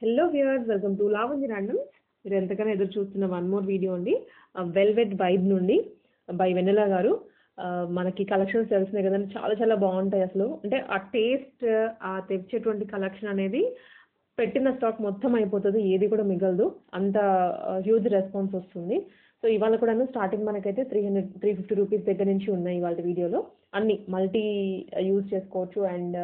Hello viewers, welcome to Lavanya randoms. మీరు ఎంతగానో ఎదురు చూస్తున్న వన్ మోర్ వీడియో అండి. వెల్వెట్ వైబ్ నుండి బై వెన్నెలా గారు. మనకి కలెక్షన్స్ తెలిసినాయి కదండి, చాలా చాలా బాగుంటాయి. అసలు అంటే ఆ టేస్ట్, ఆ తెచ్చేటువంటి కలెక్షన్ అనేది పెట్టిన స్టాక్ మొత్తం అయిపోతుంది, ఏది కూడా మిగలదు. అంత హ్యూజ్ రెస్పాన్స్ వస్తుంది. సో ఇవాళ కూడా స్టార్టింగ్ మనకైతే 350 రూపీస్ దగ్గర నుంచి ఉన్నాయి ఇవాళ వీడియోలో. అన్ని మల్టీ యూజ్ చేసుకోవచ్చు అండ్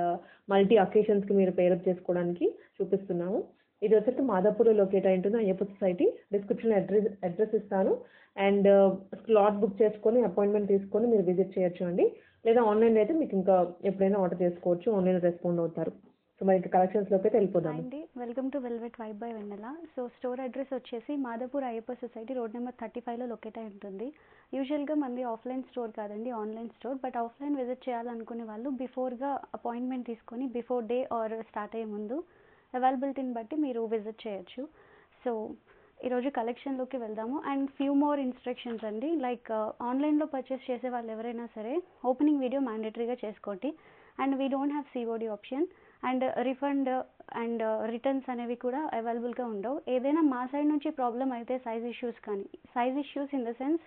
మల్టీ అకేషన్స్కి మీరు పేరప్ చేసుకోవడానికి చూపిస్తున్నాము. ఇది వచ్చేసి మాదాపూర్లో లొకేట్ అయి ఉంటుంది, అయ్యప్ప సొసైటీ. డిస్క్రిప్షన్లో అడ్రస్ ఇస్తాను. అండ్ స్లాట్ బుక్ చేసుకొని అపాయింట్మెంట్ తీసుకొని మీరు విజిట్ చేయొచ్చు అండి. లేదా ఆన్లైన్లో అయితే మీకు ఇంకా ఎప్పుడైనా ఆర్డర్ చేసుకోవచ్చు, ఆన్లైన్లో రెస్పాండ్ అవుతారు. సో మనకి కలెక్షన్స్లోకి అయితే వెళ్ళిపోదాం అండి. Welcome to velvet vibe by Vennela. So store address వచ్చేసి Madhapur Ayyappa society, road number 35లో లొకేట్ అయి ఉంటుంది. యూజువల్గా మనది ఆఫ్లైన్ స్టోర్ కాదండి, online store. But offline visit చేయాలనుకునే వాళ్ళు బిఫోర్గా అపాయింట్మెంట్ తీసుకొని బిఫోర్ డే ఆర్ స్టార్ట్ అయ్యే ముందు అవైలబిలిటీని బట్టి మీరు విజిట్ చేయొచ్చు. సో ఈరోజు కలెక్షన్లోకి వెళ్దాము. అండ్ ఫ్యూ మోర్ ఇన్స్ట్రక్షన్స్ అండి. లైక్ ఆన్లైన్లో పర్చేస్ చేసే వాళ్ళు ఎవరైనా సరే ఓపెనింగ్ వీడియో మ్యాండేటరీగా చేసుకోండి. And we don't have COD option. And refund and returns అనేవి కూడా అవైలబుల్గా ఉండవు. ఏదైనా మా సైడ్ నుంచి ప్రాబ్లం అయితే size issues in the sense,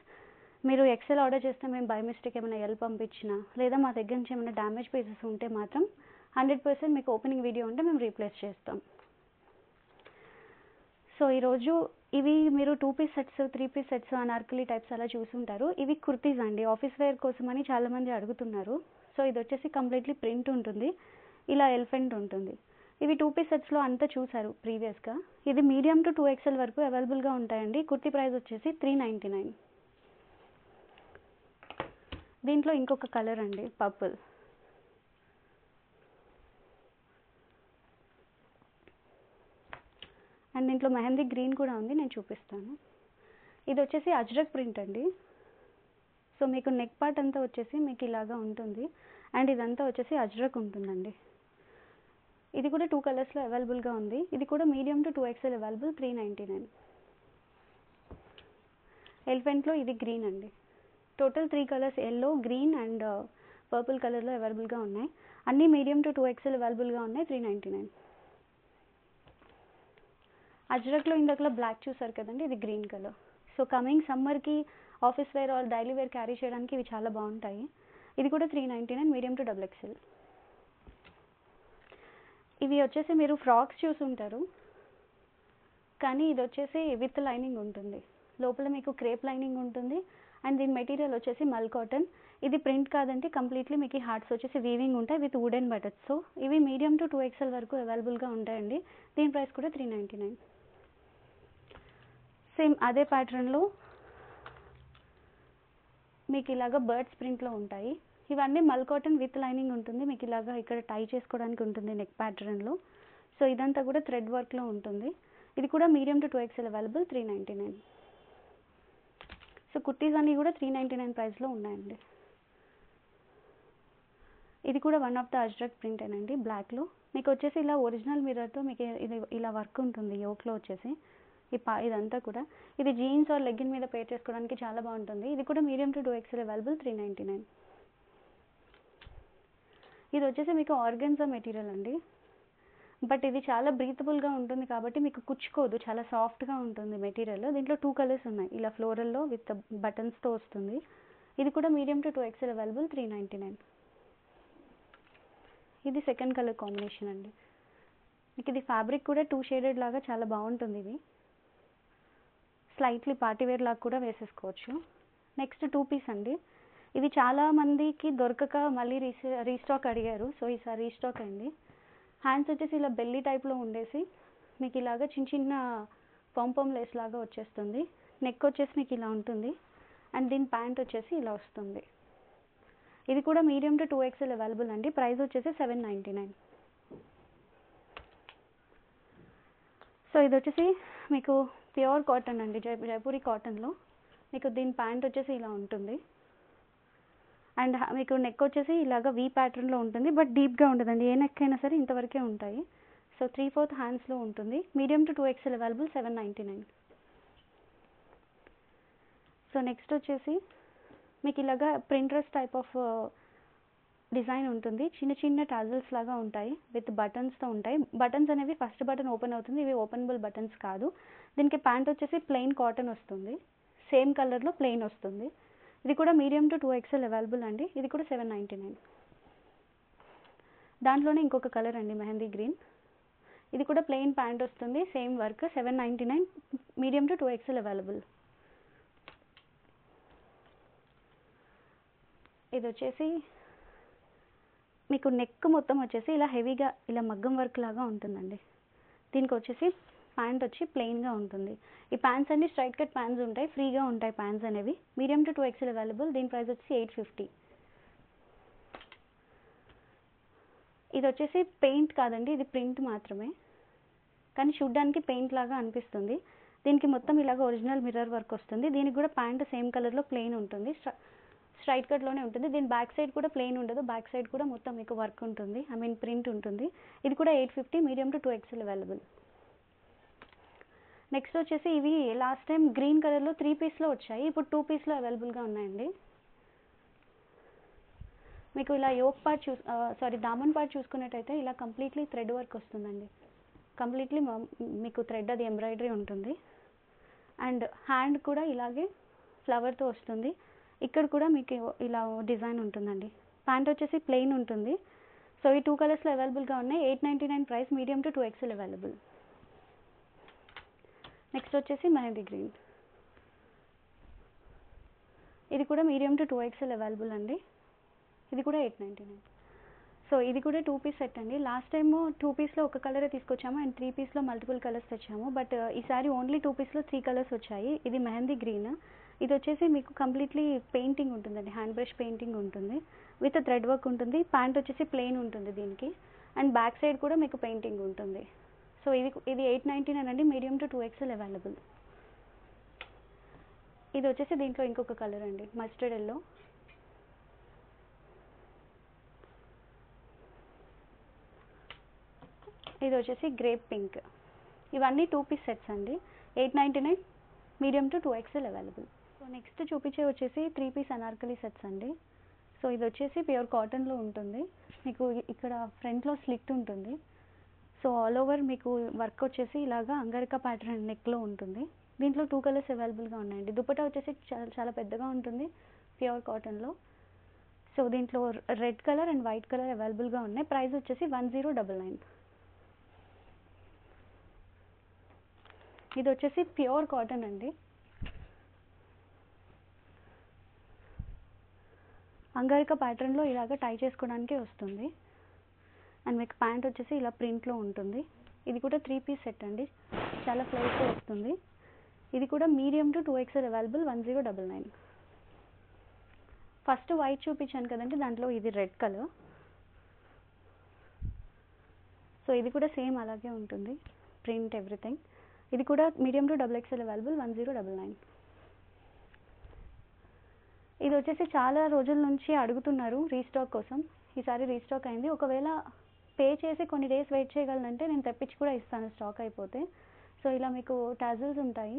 మీరు ఎక్సెల్ ఆర్డర్ చేస్తే మేము బై మిస్టేక్ ఏమైనా ఎల్ పంపించినా, లేదా మా దగ్గర నుంచి ఏమైనా డ్యామేజ్ పీసెస్ ఉంటే మాత్రం 100% మీకు ఓపెనింగ్ వీడియో ఉంటే మేము రీప్లేస్ చేస్తాం. సో ఈరోజు ఇవి మీరు 2 piece sets, 3 piece sets, Anarkali types అలా చూసుంటారు. ఇవి కుర్తీస్ అండి, ఆఫీస్ వేర్ కోసమని చాలామంది అడుగుతున్నారు. సో ఇది వచ్చేసి కంప్లీట్లీ ప్రింట్ ఉంటుంది, ఇలా ఎలిఫెంట్ ఉంటుంది. ఇవి 2 పీస్ సెట్స్లో అంతా చూసారు ప్రీవియస్గా. ఇది మీడియం టు 2XL వరకు అవైలబుల్గా ఉంటాయండి. కుర్తీ ప్రైస్ వచ్చేసి 399. దీంట్లో ఇంకొక కలర్ అండి, పర్పుల్. అండ్ దీంట్లో మెహందీ గ్రీన్ కూడా ఉంది, నేను చూపిస్తాను. ఇది వచ్చేసి అజ్రక్ ప్రింట్ అండి. సో మీకు నెక్ పార్ట్ అంతా వచ్చేసి మీకు ఇలాగా ఉంటుంది. అండ్ ఇదంతా వచ్చేసి అజ్రక్ ఉంటుందండి. ఇది కూడా 2 కలర్స్లో అవైలబుల్గా ఉంది. ఇది కూడా మీడియం టు 2XL అవైలబుల్, 399. ఎలిఫెంట్లో ఇది గ్రీన్ అండి. Total 3 colours, yellow, green and purple కలర్లో అవైలబుల్గా ఉన్నాయి. అన్నీ మీడియం టు 2XL అవైలబుల్గా ఉన్నాయి, 399. అజ్రక్లో ఇందాకలా బ్లాక్ చూసారు కదండి, ఇది గ్రీన్ కలర్. సో కమింగ్ సమ్మర్కి office wear or daily wear carry చేయడానికి ఇవి చాలా బాగుంటాయి. ఇది కూడా 399, మీడియం టు XXL. ఇవి వచ్చేసి మీరు ఫ్రాక్స్ చూసుంటారు, కానీ ఇది వచ్చేసి విత్ లైనింగ్ ఉంటుంది. లోపల మీకు క్రేప్ లైనింగ్ ఉంటుంది. అండ్ దీని మెటీరియల్ వచ్చేసి మల్ కాటన్. ఇది ప్రింట్ కాదండి, కంప్లీట్లీ మీకు హార్ట్స్ వచ్చేసి వీవింగ్ ఉంటాయి విత్ వుడెన్ బటన్స్. సో ఇవి మీడియం టు 2XL వరకు అవైలబుల్గా ఉంటాయండి. దీని ప్రైస్ కూడా 399. సేమ్ అదే ప్యాటర్న్లో మీకు ఇలాగ బర్డ్స్ ప్రింట్లో ఉంటాయి. ఇవన్నీ మల్ కాటన్ విత్ లైనింగ్ ఉంటుంది. మీకు ఇలాగా ఇక్కడ టై చేసుకోవడానికి ఉంటుంది నెక్ ప్యాటర్న్లో. సో ఇదంతా కూడా థ్రెడ్ వర్క్లో ఉంటుంది. ఇది కూడా medium to 2XL available, 399. So kurtis అన్నీ కూడా 399 ప్రైస్లో ఉన్నాయండి. ఇది కూడా one of the Ajrak print ఏనండి, బ్లాక్లో. మీకు వచ్చేసి ఇలా ఒరిజినల్ మిర్రర్తో మీకు ఇది ఇలా వర్క్ ఉంటుంది యోక్లో వచ్చేసి. ఇదంతా కూడా ఇది జీన్స్ ఆర్ లెగ్గిన్ మీద పేర్ చేసుకోవడానికి చాలా బాగుంటుంది. ఇది కూడా మీడియం టు 2XL అవైలబుల్, 399. ఇది వచ్చేసి మీకు ఆర్గన్జా మెటీరియల్ అండి. బట్ ఇది చాలా బ్రీతబుల్గా ఉంటుంది కాబట్టి మీకు కుచ్చుకోదు, చాలా సాఫ్ట్గా ఉంటుంది మెటీరియల్. దీంట్లో 2 కలర్స్ ఉన్నాయి, ఇలా ఫ్లోరల్లో విత్ బటన్స్తో వస్తుంది. ఇది కూడా మీడియం టు 2XL అవైలబుల్, 399. ఇది సెకండ్ కలర్ కాంబినేషన్ అండి. మీకు ఇది ఫ్యాబ్రిక్ కూడా 2 షేడెడ్ లాగా చాలా బాగుంటుంది. ఇది స్లైట్లీ పార్టీవేర్ లాగా కూడా వేసేసుకోవచ్చు. నెక్స్ట్ 2 పీస్ అండి. ఇది చాలా మందికి దొరకక మళ్ళీ రీస్టాక్ అడిగారు. సో ఈసారి రీస్టాక్ అయింది. హ్యాండ్స్ వచ్చేసి ఇలా బెల్లీ టైప్లో ఉండేసి మీకు ఇలాగా చిన్న చిన్న పాంపామ్ లేస్ లాగా వచ్చేస్తుంది. నెక్ వచ్చేసి మీకు ఇలా ఉంటుంది. అండ్ దీని ప్యాంట్ వచ్చేసి ఇలా వస్తుంది. ఇది కూడా మీడియం టు 2XL అవైలబుల్ అండి. ప్రైస్ వచ్చేసి 799. సో ఇది వచ్చేసి మీకు ప్యూర్ కాటన్ అండి, జైపూరి కాటన్లో. మీకు దీని ప్యాంట్ వచ్చేసి ఇలా ఉంటుంది. అండ్ మీకు నెక్ వచ్చేసి ఇలాగ వీ ప్యాటర్న్లో ఉంటుంది, బట్ డీప్గా ఉండదండి. ఏ నెక్ అయినా సరే ఇంతవరకే ఉంటాయి. సో 3/4 హ్యాండ్స్లో ఉంటుంది. Medium to 2XL available, 799. So next వచ్చేసి మీకు ఇలాగా ప్రింట్రెస్ టైప్ ఆఫ్ డిజైన్ ఉంటుంది. చిన్న చిన్న టాజల్స్ లాగా ఉంటాయి, విత్ బటన్స్తో ఉంటాయి. బటన్స్ అనేవి ఫస్ట్ బటన్ ఓపెన్ అవుతుంది, ఇవి ఓపెనబుల్ బటన్స్ కాదు. దీనికి ప్యాంట్ వచ్చేసి ప్లెయిన్ కాటన్ వస్తుంది, సేమ్ కలర్లో ప్లెయిన్ వస్తుంది. ఇది కూడా మీడియం టు 2XL అవైలబుల్ అండి. ఇది కూడా 799. దాంట్లోనే ఇంకొక కలర్ అండి, మెహందీ గ్రీన్. ఇది కూడా ప్లెయిన్ ప్యాంట్ వస్తుంది, same work, 799, medium to 2XL available. ఇది వచ్చేసి మీకు నెక్ మొత్తం వచ్చేసి ఇలా హెవీగా ఇలా మగ్గం వర్క్ లాగా ఉంటుందండి. దీనికి వచ్చేసి ప్యాంట్ వచ్చి ప్లెయిన్గా ఉంటుంది. ఈ ప్యాంట్స్ అన్ని స్ట్రైట్ కట్ ప్యాంట్స్ ఉంటాయి, ఫ్రీగా ఉంటాయి ప్యాంట్స్ అనేవి. Medium to 2XL available. దీని ప్రైస్ వచ్చి 850. ఇది వచ్చేసి పెయింట్ కాదండి, ఇది ప్రింట్ మాత్రమే, కానీ చూడ్డానికి పెయింట్ లాగా అనిపిస్తుంది. దీనికి మొత్తం ఇలాగ ఒరిజినల్ మిర్రర్ వర్క్ వస్తుంది. దీనికి కూడా ప్యాంట్ సేమ్ కలర్లో ప్లెయిన్ ఉంటుంది, స్ట్రైట్ కట్లోనే ఉంటుంది. దీని బ్యాక్ సైడ్ కూడా ప్లెయిన్ ఉండదు, బ్యాక్ సైడ్ కూడా మొత్తం మీకు వర్క్ ఉంటుంది, ప్రింట్ ఉంటుంది. ఇది కూడా 850, medium to 2XL available. Next వచ్చేసి ఇవి లాస్ట్ టైం గ్రీన్ కలర్లో 3 పీస్లో వచ్చాయి, ఇప్పుడు 2 పీస్లో అవైలబుల్గా ఉన్నాయండి. మీకు ఇలా యోక్ పార్ట్ దామన్ పార్ట్ చూసుకున్నట్టయితే ఇలా కంప్లీట్లీ థ్రెడ్ వర్క్ వస్తుందండి. కంప్లీట్లీ మీకు థ్రెడ్ అది ఎంబ్రాయిడరీ ఉంటుంది. అండ్ హ్యాండ్ కూడా ఇలాగే ఫ్లవర్తో వస్తుంది. ఇక్కడ కూడా మీకు ఇలా డిజైన్ ఉంటుందండి. ప్యాంట్ వచ్చేసి ప్లెయిన్ ఉంటుంది. సో ఈ 2 కలర్స్లో అవైలబుల్గా ఉన్నాయి. 899 price, medium to 2XL available. Next వచ్చేసి మెహందీ గ్రీన్. ఇది కూడా మీడియం టు 2XL అవైలబుల్ అండి. ఇది కూడా 899. సో ఇది కూడా 2 పీస్ సెట్ అండి. లాస్ట్ టైము 2 పీస్లో ఒక కలరే తీసుకొచ్చాము అండ్ 3 పీస్లో మల్టిపుల్ కలర్స్ తెచ్చాము. బట్ ఈసారి ఓన్లీ 2 పీస్లో 3 కలర్స్ వచ్చాయి. ఇది మెహందీ గ్రీన్. ఇది వచ్చేసి మీకు కంప్లీట్లీ పెయింటింగ్ ఉంటుందండి, హ్యాండ్ బ్రష్ పెయింటింగ్ ఉంటుంది, విత్ థ్రెడ్ వర్క్ ఉంటుంది. ప్యాంట్ వచ్చేసి ప్లెయిన్ ఉంటుంది దీనికి, అండ్ బ్యాక్ సైడ్ కూడా మీకు పెయింటింగ్ ఉంటుంది. సో ఇది 899 అండి, మీడియం టు 2XL అవైలబుల్. ఇది వచ్చేసి దీంట్లో ఇంకొక కలర్ అండి, మస్టర్డ్ ఎల్లో. ఇది వచ్చేసి గ్రేప్ పింక్. ఇవన్నీ 2 పీస్ సెట్స్ అండి, 899, medium to 2XL available. So next చూపించే వచ్చేసి 3 పీస్ అనార్కలి సెట్స్ అండి. సో ఇది వచ్చేసి ప్యూర్ కాటన్లో ఉంటుంది. మీకు ఇక్కడ ఫ్రంట్లో స్లిట్ ఉంటుంది. సో ఆల్ ఓవర్ మీకు వర్క్ వచ్చేసి ఇలాగా అంగరికా ప్యాటర్న్ నెక్లో ఉంటుంది. దీంట్లో 2 కలర్స్ అవైలబుల్గా ఉన్నాయండి. దుపట్టా వచ్చేసి చాలా పెద్దగా ఉంటుంది, ప్యూర్ కాటన్లో. సో దీంట్లో red colour and white colour అవైలబుల్గా ఉన్నాయి. ప్రైస్ వచ్చేసి 1099. ఇది వచ్చేసి ప్యూర్ కాటన్ అండి. అంగరికా ప్యాటర్న్లో ఇలాగ టై చేసుకోవడానికి వస్తుంది. అండ్ మీకు ప్యాంట్ వచ్చేసి ఇలా ప్రింట్లో ఉంటుంది. ఇది కూడా 3 పీస్ సెట్ అండి, చాలా ఫ్లేవర్తో వస్తుంది. ఇది కూడా medium to 2XL available, 1099. First white చూపించాను కదండి, దాంట్లో ఇది రెడ్ కలర్. సో ఇది కూడా సేమ్ అలాగే ఉంటుంది, ప్రింట్ ఎవ్రీథింగ్. ఇది కూడా మీడియం టు XXL అవైలబుల్, 1099. ఇది వచ్చేసి చాలా రోజుల నుంచి అడుగుతున్నారు రీస్టాక్ కోసం. ఈసారి రీస్టాక్ అయింది. ఒకవేళ పే చేసి కొన్ని డేస్ వెయిట్ చేయగలనంటే నేను తెప్పించి కూడా ఇస్తాను స్టాక్ అయిపోతే. సో ఇలా మీకు టాజిల్స్ ఉంటాయి.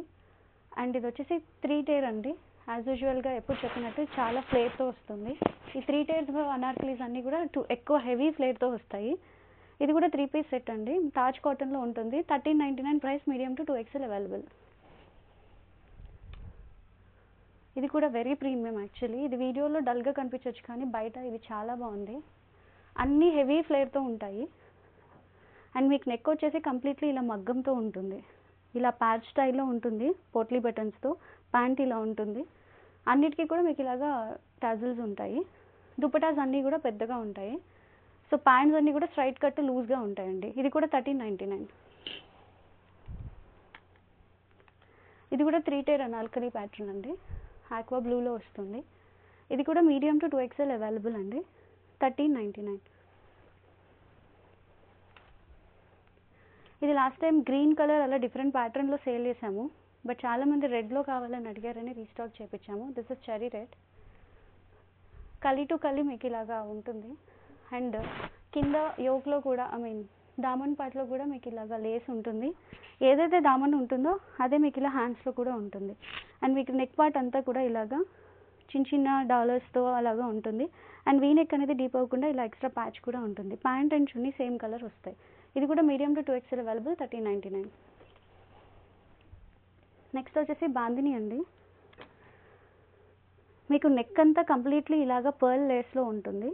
అండ్ ఇది వచ్చేసి 3 టైర్ అండి. యాజ్ యూజువల్గా ఎప్పుడు చెప్పినట్టు చాలా ఫ్లేర్తో వస్తుంది. ఈ 3 టైర్స్ అనార్కలీస్ అన్నీ కూడా ఎక్కువ హెవీ ఫ్లేర్తో వస్తాయి. ఇది కూడా 3 పీస్ సెట్ అండి, తాజ్ కాటన్లో ఉంటుంది. 1399 price, medium to 2XL available. ఇది కూడా వెరీ ప్రీమియం యాక్చువల్లీ. ఇది వీడియోలో డల్గా కనిపించవచ్చు కానీ బయట ఇది చాలా బాగుంది. అన్నీ హెవీ ఫ్లేర్తో ఉంటాయి. అండ్ మీకు నెక్ వచ్చేసి కంప్లీట్లీ ఇలా మగ్గంతో ఉంటుంది, ఇలా ప్యాచ్ స్టైల్లో ఉంటుంది, పోట్లీ బటన్స్తో. ప్యాంట్ ఇలా ఉంటుంది. అన్నిటికీ కూడా మీకు ఇలాగా టాజిల్స్ ఉంటాయి. దుపటాస్ అన్నీ కూడా పెద్దగా ఉంటాయి. సో ప్యాంట్స్ అన్నీ కూడా స్ట్రైట్ కట్ లూజ్గా ఉంటాయండి. ఇది కూడా 1399. ఇది కూడా 3 టైర్ అనార్కలి ప్యాటర్న్ అండి, ఆక్వా బ్లూలో వస్తుంది. ఇది కూడా మీడియం టు 2XL అవైలబుల్ అండి, 1399. ఇది లాస్ట్ టైం గ్రీన్ కలర్ అలా డిఫరెంట్ ప్యాటర్న్లో సేల్ చేసాము. బట్ చాలామంది రెడ్లో కావాలని అడిగారని రీస్టాక్ చేయించాము. This is cherry red. Kali to kali మీకు ఇలాగా ఉంటుంది. అండ్ కింద యోక్లో కూడా దామన్ పార్ట్లో కూడా మీకు ఇలాగా లేస్ ఉంటుంది. ఏదైతే దామన్ ఉంటుందో అదే మీకు ఇలా హ్యాండ్స్లో కూడా ఉంటుంది. అండ్ మీకు నెక్ పార్ట్ అంతా కూడా ఇలాగా చిన్న చిన్న డాలర్స్తో అలాగా ఉంటుంది. అండ్ వీ నెక్ అనేది డీప్ అవ్వకుండా ఇలా ఎక్స్ట్రా ప్యాచ్ కూడా ఉంటుంది. Pant and chunni same colour వస్తాయి. ఇది కూడా medium to 2XL available 1399. Next వచ్చేసి బాందిని అండి. మీకు నెక్ అంతా కంప్లీట్లీ ఇలాగా పర్ల్ లేస్లో ఉంటుంది.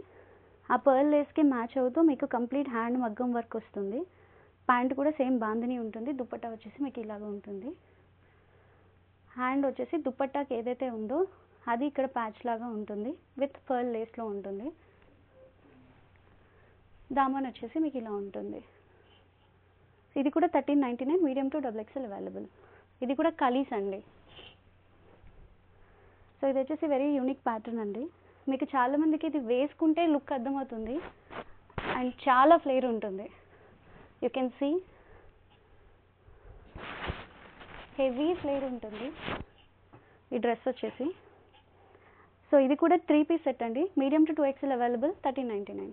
ఆ పర్ల్ లేస్కి మ్యాచ్ అవుతూ మీకు కంప్లీట్ హ్యాండ్ మగ్గం వర్క్ వస్తుంది. ప్యాంట్ కూడా సేమ్ బాందిని ఉంటుంది. దుపట్టా వచ్చేసి మీకు ఇలాగ ఉంటుంది. హ్యాండ్ వచ్చేసి దుపట్టాకి ఏదైతే ఉందో అది ఇక్కడ ప్యాచ్ లాగా ఉంటుంది, విత్ పర్ల్ లేస్లో ఉంటుంది. దామన్ వచ్చేసి మీకు ఇలా ఉంటుంది. ఇది కూడా 1399, మీడియం టు XXL అవైలబుల్. ఇది కూడా కలీస్ అండి. సో ఇది వచ్చేసి వెరీ యూనిక్ ప్యాటర్న్ అండి. మీకు చాలామందికి ఇది వేసుకుంటే లుక్ అర్థమవుతుంది అండ్ చాలా ఫ్లేర్ ఉంటుంది. You can see heavy flare ఉంటుంది ఈ డ్రెస్ వచ్చేసి. సో ఇది కూడా 3 పీస్ సెట్ అండి. Medium to 2XL available 1399.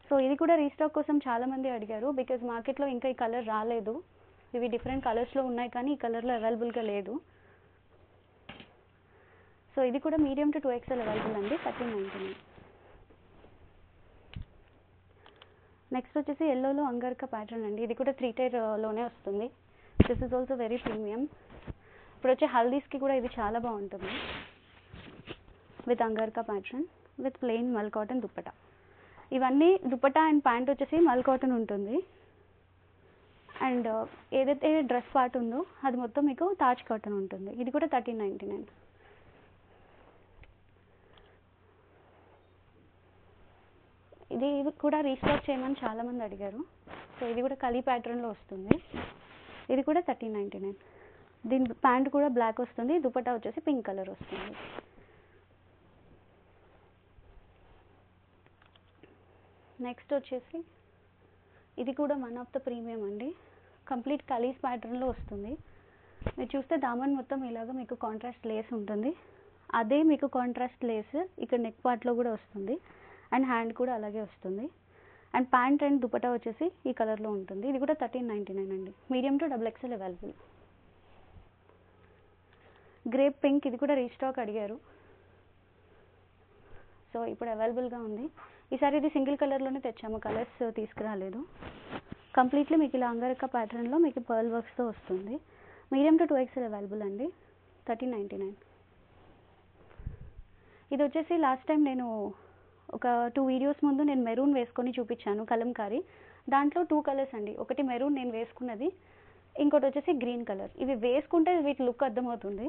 So ఇది కూడా రీస్టాక్ కోసం చాలామంది అడిగారు, బికాజ్ మార్కెట్లో ఇంకా ఈ కలర్ రాలేదు. ఇవి డిఫరెంట్ కలర్స్లో ఉన్నాయి కానీ ఈ కలర్లో అవైలబుల్గా లేదు. సో ఇది కూడా మీడియం టు 2XL అవైలబుల్ అండి 1399. నెక్స్ట్ వచ్చేసి ఎల్లోలో అంగర్కా ప్యాటర్న్ అండి. ఇది కూడా 3 టైర్లోనే వస్తుంది. This is also very premium. ఇప్పుడు వచ్చే హల్దీస్కి కూడా ఇది చాలా బాగుంటుంది. విత్ అంగర్కా ప్యాటర్న్ విత్ ప్లెయిన్ మల్ కాటన్ దుప్పటా. ఇవన్నీ దుపట్టా అండ్ ప్యాంట్ వచ్చేసి మల్ కాటన్ ఉంటుంది. అండ్ ఏదైతే డ్రెస్ పార్ట్ ఉందో అది మొత్తం మీకు తాజ్ కాటన్ ఉంటుంది. ఇది కూడా 1399. ఇది కూడా రీస్టాక్ చేయమని చాలామంది అడిగారు. సో ఇది కూడా కలీ ప్యాటర్న్లో వస్తుంది. ఇది కూడా 1399. దీని ప్యాంట్ కూడా బ్లాక్ వస్తుంది, దుపట్టా వచ్చేసి పింక్ కలర్ వస్తుంది. నెక్స్ట్ వచ్చేసి ఇది కూడా వన్ ఆఫ్ ద ప్రీమియం అండి. కంప్లీట్ కలీస్ ప్యాటర్న్లో వస్తుంది. మీరు చూస్తే దామన్ మొత్తం ఇలాగ మీకు కాంట్రాస్ట్ లేస్ ఉంటుంది. అదే మీకు కాంట్రాస్ట్ లేస్ ఇక్కడ నెక్ పార్ట్లో కూడా వస్తుంది అండ్ హ్యాండ్ కూడా అలాగే వస్తుంది. అండ్ ప్యాంట్ అండ్ దుపట్టా వచ్చేసి ఈ కలర్లో ఉంటుంది. ఇది కూడా 1399 అండి. Medium to XXL available. Grape pink, ఇది కూడా రీస్టాక్ అడిగారు. సో ఇప్పుడు అవైలబుల్గా ఉంది. ఈసారి ఇది సింగిల్ కలర్లోనే తెచ్చాము, కలర్స్ తీసుకురాలేదు. కంప్లీట్లీ మీకు ఇలా అంగరక్క ప్యాటర్న్లో మీకు పర్ల్ వర్క్స్తో వస్తుంది. మీడియం టు 2XL అవైలబుల్ అండి 1399. ఇది వచ్చేసి లాస్ట్ టైం నేను ఒక 2 వీడియోస్ ముందు నేను మెరూన్ వేసుకొని చూపించాను, కలంకారీ. దాంట్లో 2 కలర్స్ అండి. ఒకటి మెరూన్ నేను వేసుకున్నది, ఇంకోటి వచ్చేసి గ్రీన్ కలర్. ఇవి వేసుకుంటే వీటి లుక్ అర్థమవుతుంది.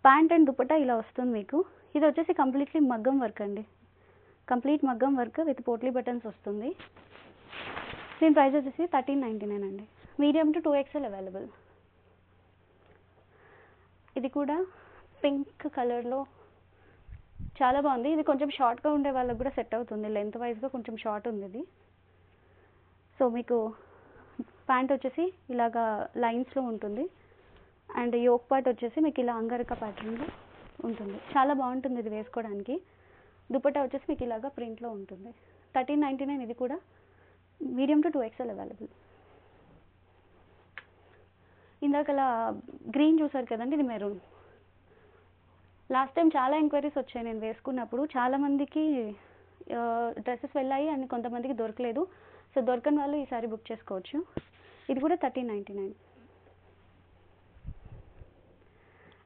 ప్యాంట్ అండ్ దుపట్టా ఇలా వస్తుంది మీకు. ఇది వచ్చేసి కంప్లీట్లీ మగ్గం వర్క్ అండి. కంప్లీట్ మగ్గం వర్క్ విత్ పోట్లీ బటన్స్ వస్తుంది. దీని ప్రైస్ వచ్చేసి 1399 అండి. Medium to 2XL available. ఇది కూడా పింక్ కలర్లో చాలా బాగుంది. ఇది కొంచెం షార్ట్గా ఉండే వాళ్ళకి కూడా సెట్ అవుతుంది. లెంత్ వైజ్గా కొంచెం షార్ట్ ఉంది ఇది. సో మీకు ప్యాంట్ వచ్చేసి ఇలాగా లైన్స్లో ఉంటుంది అండ్ యోక్ పార్ట్ వచ్చేసి మీకు ఇలా అంగరక ప్యాటర్న్లో ఉంటుంది. చాలా బాగుంటుంది ఇది వేసుకోవడానికి. దుపట్టా వచ్చేసి మీకు ఇలాగా ప్రింట్లో ఉంటుంది. 1399. ఇది కూడా మీడియం టు 2XL అవైలబుల్. ఇందాకలా గ్రీన్ చూసారు కదండి, ఇది మెరూన్. లాస్ట్ టైం చాలా ఎంక్వైరీస్ వచ్చాయి నేను వేసుకున్నప్పుడు. చాలామందికి డ్రెస్సెస్ వెళ్ళాయి అండ్ కొంతమందికి దొరకలేదు. సో దొరకని వాళ్ళు ఈసారి బుక్ చేసుకోవచ్చు. ఇది కూడా 1399.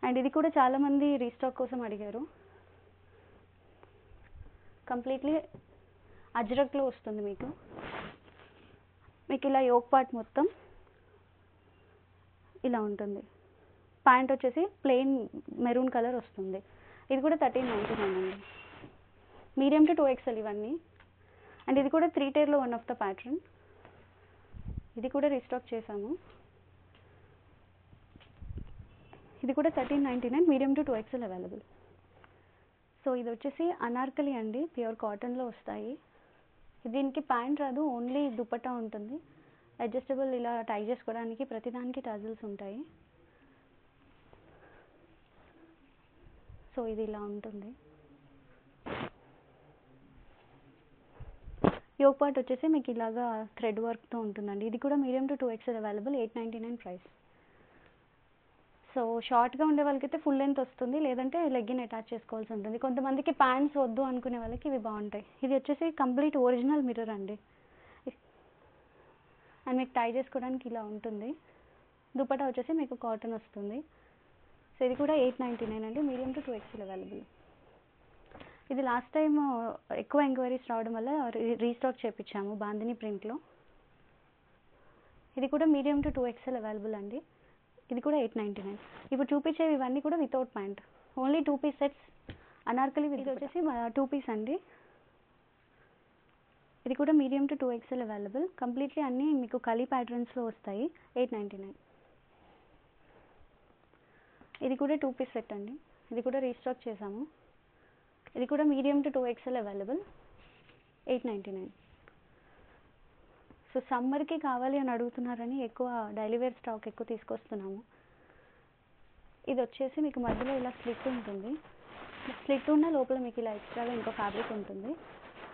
అండ్ ఇది కూడా చాలామంది రీస్టాక్ కోసం అడిగారు. కంప్లీట్లీ అజ్రక్లో వస్తుంది మీకు. మీకు ఇలా యోక్ పార్ట్ మొత్తం ఇలా ఉంటుంది. ప్యాంట్ వచ్చేసి ప్లెయిన్ మెరూన్ కలర్ వస్తుంది. ఇది కూడా 1399 అండి. మీడియం టు 2XL ఇవన్నీ. అండ్ ఇది కూడా 3 టైర్లో వన్ ఆఫ్ ద ప్యాటర్న్. ఇది కూడా రీస్టాక్ చేసాము. ఇది కూడా 1399, medium to 2XL available. So ఇది వచ్చేసి అనార్కలి అండి, ప్యూర్ కాటన్లో వస్తాయి. దీనికి ప్యాంట్ రాదు, ఓన్లీ దుపట్టా ఉంటుంది. అడ్జస్టబుల్ ఇలా టై చేసుకోవడానికి ప్రతిదానికి టజిల్స్ ఉంటాయి. సో ఇది ఇలా ఉంటుంది. యోక్ పార్ట్ వచ్చేసి మీకు ఇలాగా థ్రెడ్ వర్క్తో ఉంటుందండి. ఇది కూడా medium to 2XL available. 899 price. So షార్ట్గా ఉండే వాళ్ళకైతే ఫుల్ లెంత్ వస్తుంది, లేదంటే లెగ్గిన్ అటాచ్ చేసుకోవాల్సి ఉంటుంది. కొంతమందికి ప్యాంట్స్ వద్దు అనుకునే వాళ్ళకి ఇవి బాగుంటాయి. ఇది వచ్చేసి కంప్లీట్ ఒరిజినల్ మిర్రర్ అండి, అండ్ మీకు టై చేసుకోవడానికి ఇలా ఉంటుంది. దుపట్టా వచ్చేసి మీకు కాటన్ వస్తుంది. సో ఇది కూడా 899 అండి, మీడియం టు 2XL అవైలబుల్. ఇది లాస్ట్ టైం ఎక్కువ ఎంక్వైరీస్ రావడం వల్ల రీస్టాక్ చేయించాము బాందిని ప్రింట్లో. ఇది కూడా మీడియం టు 2XL అవైలబుల్ అండి. ఇది కూడా 899. ఇప్పుడు చూపించేవి ఇవన్నీ కూడా without pant, only 2 piece sets Anarkali. ఇది వచ్చేసి 2 పీస్ అండి. ఇది కూడా medium to 2XL available. Completely అన్నీ మీకు కలీ ప్యాటర్న్స్లో వస్తాయి. 899. ఇది కూడా 2 పీస్ సెట్ అండి, ఇది కూడా రీస్టాక్ చేసాము. ఇది కూడా medium to 2XL available. 899. So సమ్మర్కి కావాలి అని అడుగుతున్నారని ఎక్కువ డైలీ వేర్ స్టాక్ ఎక్కువ తీసుకొస్తున్నాము. ఇది వచ్చేసి మీకు మధ్యలో ఇలా స్లిట్ ఉంటుంది, స్లిట్ ఉన్న లోపల మీకు ఇలా ఎక్స్ట్రాగా ఇంకో ఫ్యాబ్రిక్ ఉంటుంది.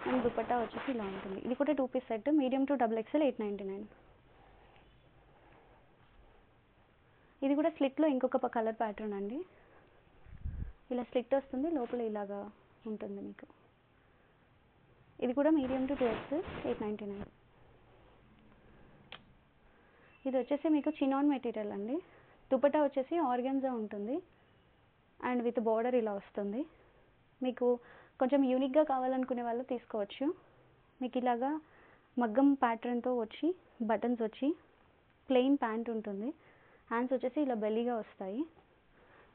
అండ్ దుపట్టా వచ్చేసి ఇలా ఉంటుంది. ఇది కూడా 2 piece set, medium to XXL. 899. ఇది కూడా స్లిట్లో ఇంకొక కలర్ ప్యాటర్న్ అండి. ఇలా స్లిట్ వస్తుంది, లోపల ఇలాగా ఉంటుంది మీకు. ఇది కూడా మీడియం టు 2XL. 899. ఇది వచ్చేసి మీకు చినాన్ మెటీరియల్ అండి. దుపట్టా వచ్చేసి ఆర్గాన్జా ఉంటుంది అండ్ విత్ బార్డర్ ఇలా వస్తుంది. మీకు కొంచెం యూనిక్గా కావాలనుకునే వాళ్ళు తీసుకోవచ్చు. మీకు ఇలాగా మగ్గం ప్యాటర్న్తో వచ్చి బటన్స్ వచ్చి ప్లెయిన్ ప్యాంట్ ఉంటుంది. హ్యాండ్స్ వచ్చేసి ఇలా బెల్లీగా వస్తాయి.